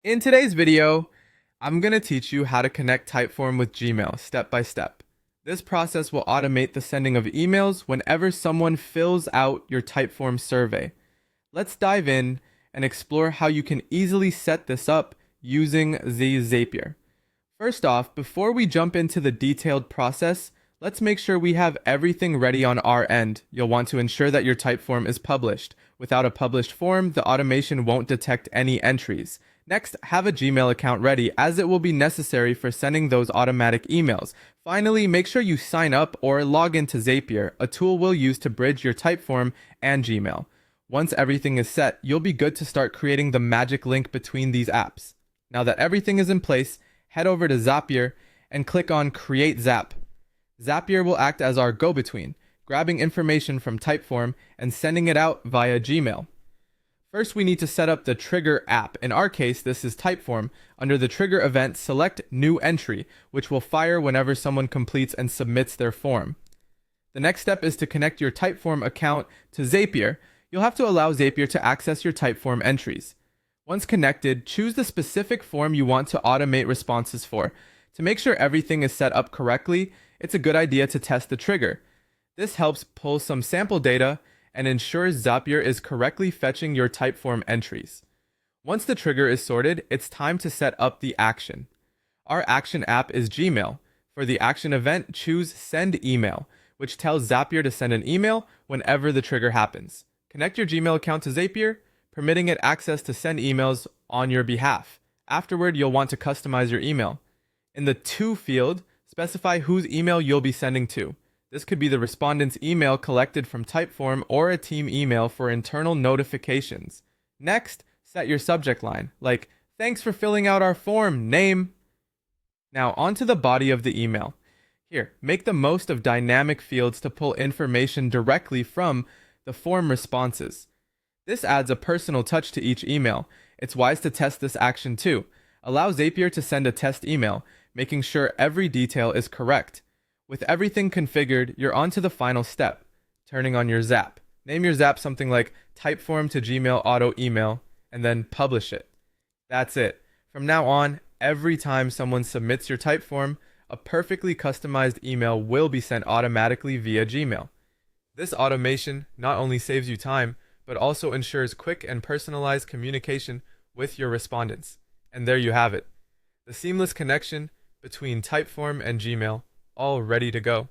In today's video, I'm going to teach you how to connect Typeform with Gmail step by step. This process will automate the sending of emails whenever someone fills out your Typeform survey. Let's dive in and explore how you can easily set this up using the Zapier. First off, before we jump into the detailed process, let's make sure we have everything ready on our end. You'll want to ensure that your Typeform is published. Without a published form, the automation won't detect any entries. Next, have a Gmail account ready as it will be necessary for sending those automatic emails. Finally, make sure you sign up or log into Zapier, a tool we'll use to bridge your Typeform and Gmail. Once everything is set, you'll be good to start creating the magic link between these apps. Now that everything is in place, head over to Zapier and click on Create Zap. Zapier will act as our go-between, grabbing information from Typeform and sending it out via Gmail. First, we need to set up the Trigger app. In our case, this is Typeform. Under the Trigger event, select New Entry, which will fire whenever someone completes and submits their form. The next step is to connect your Typeform account to Zapier. You'll have to allow Zapier to access your Typeform entries. Once connected, choose the specific form you want to automate responses for. To make sure everything is set up correctly, it's a good idea to test the trigger. This helps pull some sample data and ensures Zapier is correctly fetching your Typeform entries. Once the trigger is sorted, it's time to set up the action. Our action app is Gmail. For the action event, choose Send Email, which tells Zapier to send an email whenever the trigger happens. Connect your Gmail account to Zapier, permitting it access to send emails on your behalf. Afterward, you'll want to customize your email. In the To field, specify whose email you'll be sending to. This could be the respondent's email collected from Typeform or a team email for internal notifications. Next, set your subject line, like, "Thanks for filling out our form, name." Now, onto the body of the email. Here, make the most of dynamic fields to pull information directly from the form responses. This adds a personal touch to each email. It's wise to test this action too. Allow Zapier to send a test email, making sure every detail is correct. With everything configured, you're on to the final step, turning on your Zap. Name your Zap something like Typeform to Gmail Auto Email, and then publish it. That's it. From now on, every time someone submits your Typeform, a perfectly customized email will be sent automatically via Gmail. This automation not only saves you time, but also ensures quick and personalized communication with your respondents. And there you have it. The seamless connection between Typeform and Gmail, all ready to go.